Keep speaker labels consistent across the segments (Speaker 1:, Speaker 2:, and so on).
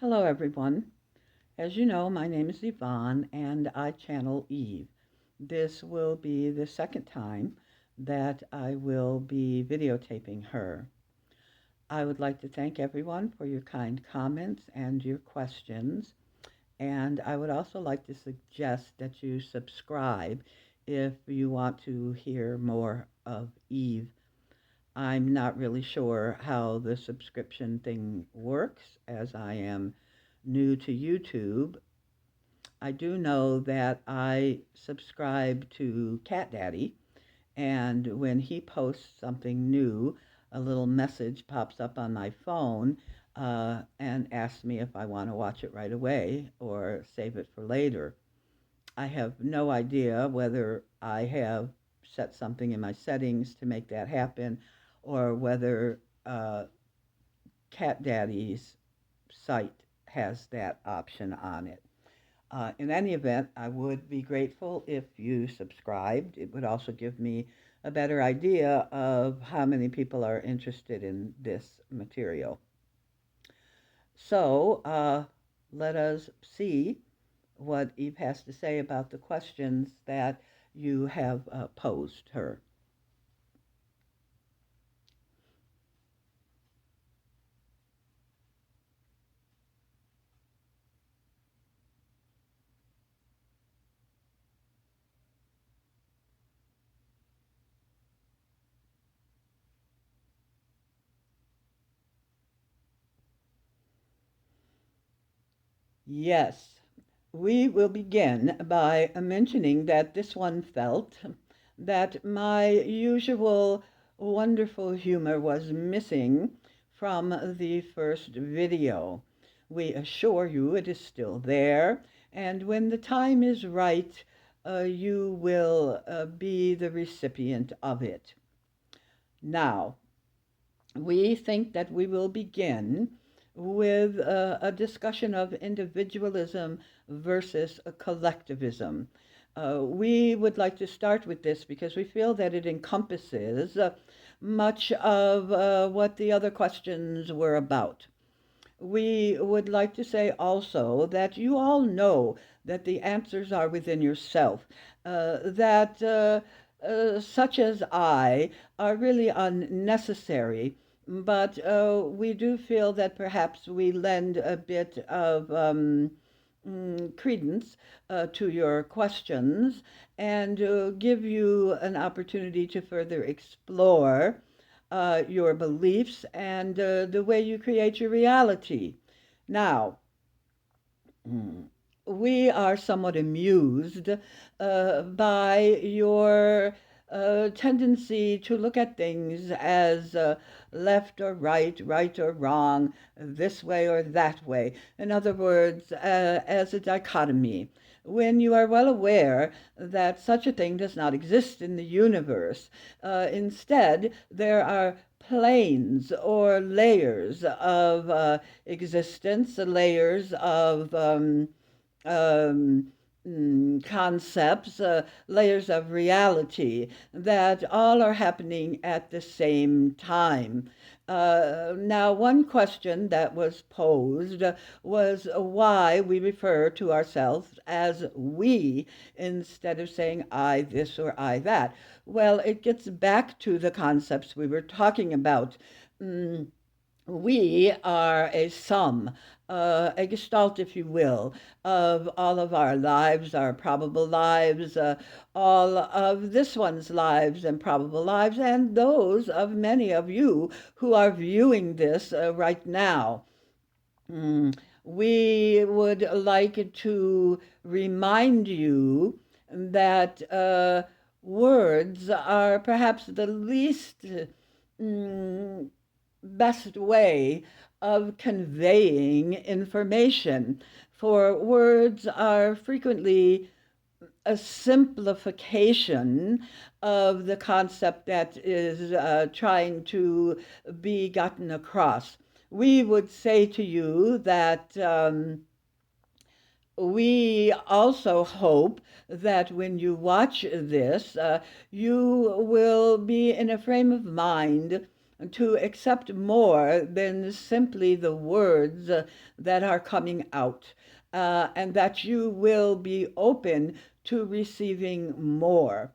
Speaker 1: Hello, everyone. As you know, my name is Yvonne and I channel Eve. This will be the second time that I will be videotaping her. I would like to thank everyone for your kind comments and your questions. And I would also like to suggest that you subscribe if you want to hear more of Eve. I'm not really sure how the subscription thing works as I am new to YouTube. I do know that I subscribe to Cat Daddy, and when he posts something new, a little message pops up on my phone and asks me if I want to watch it right away or save it for later. I have no idea whether I have set something in my settings to make that happen or whether Cat Daddy's site has that option on it. In any event, I would be grateful if you subscribed. It would also give me a better idea of how many people are interested in this material. So let us see what Eve has to say about the questions that you have posed her. Yes, we will begin by mentioning that this one felt that my usual wonderful humor was missing from the first video. We assure you it is still there, and when the time is right, you will be the recipient of it. Now, we think that we will begin with a discussion of individualism versus collectivism. We would like to start with this because we feel that it encompasses much of what the other questions were about. We would like to say also that you all know that the answers are within yourself, that such as I are really unnecessary, but we do feel that perhaps we lend a bit of credence to your questions and give you an opportunity to further explore your beliefs and the way you create your reality. Now, we are somewhat amused by your tendency to look at things as left or right, right or wrong, this way or that way. In other words, as a dichotomy. When you are well aware that such a thing does not exist in the universe, instead, there are planes or layers of existence, layers of um, concepts, layers of reality that all are happening at the same time. Now, one question that was posed was why we refer to ourselves as we instead of saying I this or I that. Well, it gets back to the concepts we were talking about. We are a sum, a gestalt, if you will, of all of our lives, our probable lives, all of this one's lives and probable lives, and those of many of you who are viewing this right now. Mm, we would like to remind you that words are perhaps the least mm, best way of conveying information, for words are frequently a simplification of the concept that is trying to be gotten across. We would say to you that we also hope that when you watch this, you will be in a frame of mind to accept more than simply the words that are coming out, and that you will be open to receiving more.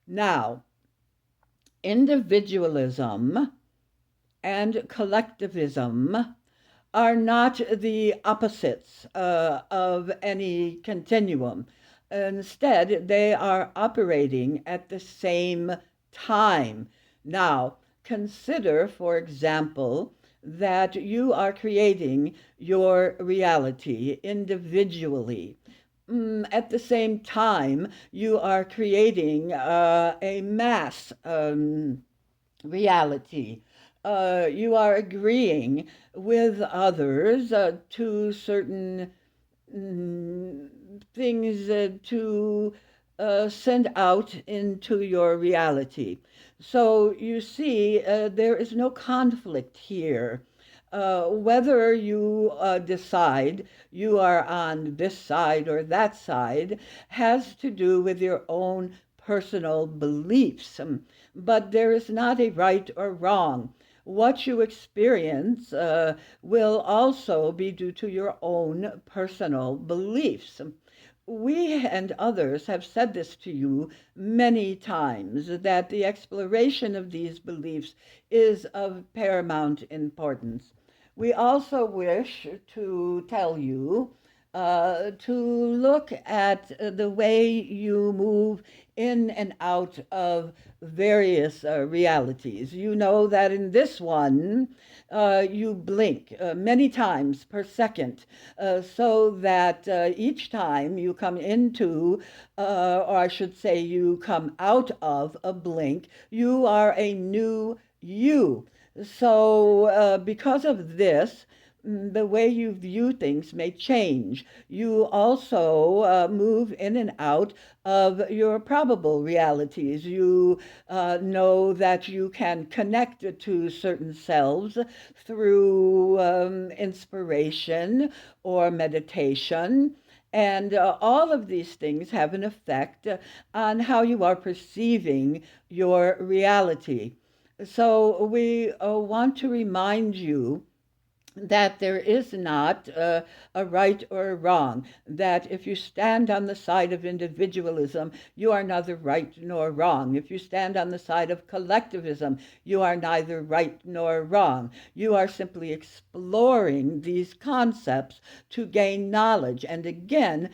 Speaker 1: Now, individualism and collectivism are not the opposites of any continuum. Instead, they are operating at the same time. Now, consider, for example, that you are creating your reality individually. At the same time, you are creating a mass reality. You are agreeing with others to certain things to send out into your reality. So you see, there is no conflict here. Whether you decide you are on this side or that side has to do with your own personal beliefs. But there is not a right or wrong. What you experience will also be due to your own personal beliefs. We and others have said this to you many times, that the exploration of these beliefs is of paramount importance. We also wish to tell you to look at the way you move in and out of various realities. You know that in this one, you blink many times per second, so that each time you come into, or I should say, you come out of a blink, you are a new you. So, because of this, the way you view things may change. You also move in and out of your probable realities. You know that you can connect to certain selves through inspiration or meditation. And all of these things have an effect on how you are perceiving your reality. So we want to remind you that there is not a right or a wrong, that if you stand on the side of individualism, you are neither right nor wrong. If you stand on the side of collectivism, you are neither right nor wrong. You are simply exploring these concepts to gain knowledge. And again,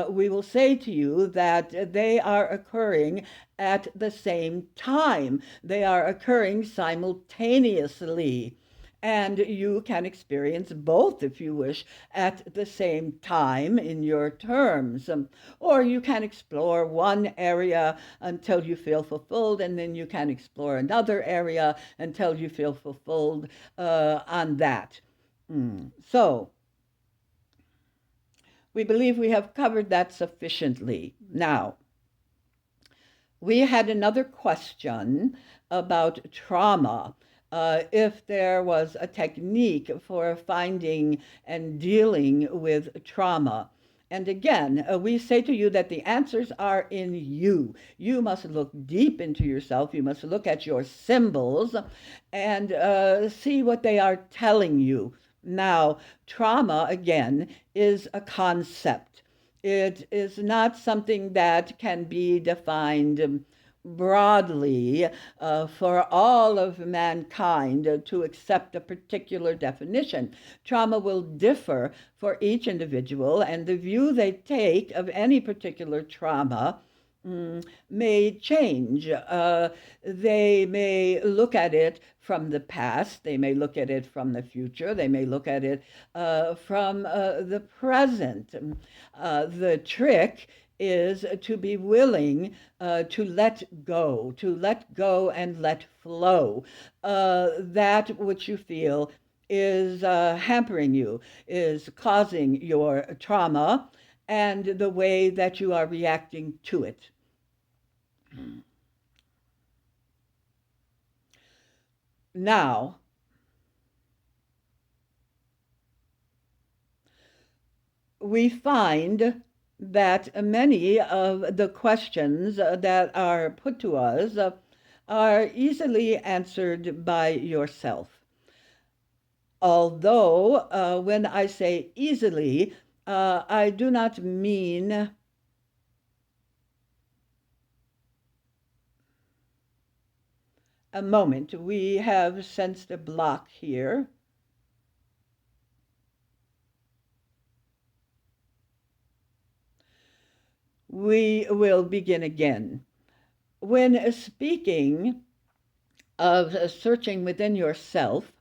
Speaker 1: we will say to you that they are occurring at the same time. They are occurring simultaneously. And you can experience both, if you wish, at the same time in your terms. Or you can explore one area until you feel fulfilled, and then you can explore another area until you feel fulfilled on that. So, we believe we have covered that sufficiently. Now, we had another question about trauma. If there was a technique for finding and dealing with trauma. And again, we say to you that the answers are in you. You must look deep into yourself. You must look at your symbols and see what they are telling you. Now, trauma, again, is a concept. It is not something that can be defined broadly for all of mankind to accept a particular definition. Trauma will differ for each individual, and the view they take of any particular trauma may change. They may look at it from the past, they may look at it from the future, they may look at it from the present. The trick is to be willing to let go and let flow. That which you feel is hampering you, is causing your trauma, and the way that you are reacting to it. Now, we find that many of the questions that are put to us are easily answered by yourself. Although, when I say easily, I do not mean a moment. We have sensed a block here. We will begin again. When speaking of searching within yourself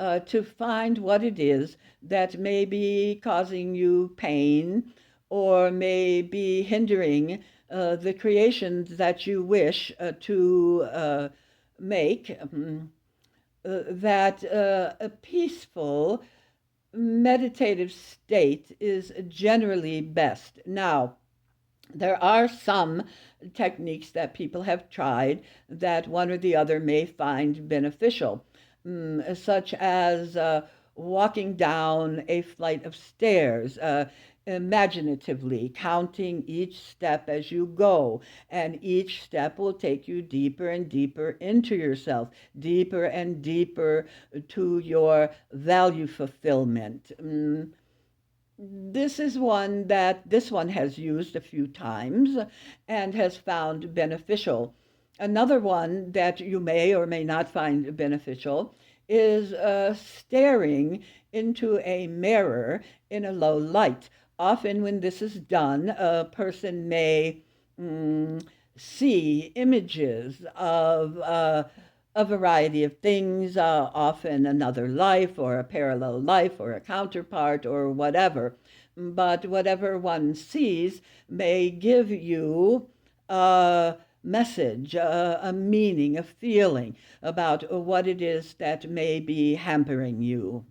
Speaker 1: to find what it is that may be causing you pain or may be hindering the creations that you wish to make, that a peaceful meditative state is generally best. Now, there are some techniques that people have tried that one or the other may find beneficial, such as walking down a flight of stairs, imaginatively counting each step as you go, and each step will take you deeper and deeper into yourself, deeper and deeper to your value fulfillment. This one has used a few times and has found beneficial. Another one that you may or may not find beneficial is staring into a mirror in a low light. Often, when this is done, a person may see images of a variety of things, often another life or a parallel life or a counterpart or whatever. But whatever one sees may give you a message, a meaning, a feeling about what it is that may be hampering you.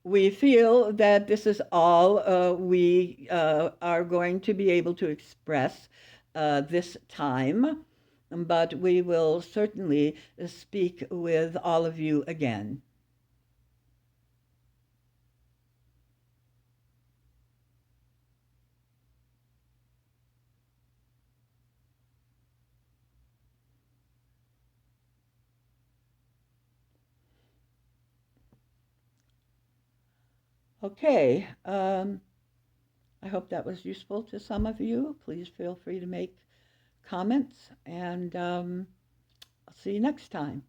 Speaker 1: We feel that this is all we are going to be able to express this time, but we will certainly speak with all of you again. Okay, I hope that was useful to some of you. Please feel free to make comments, and I'll see you next time.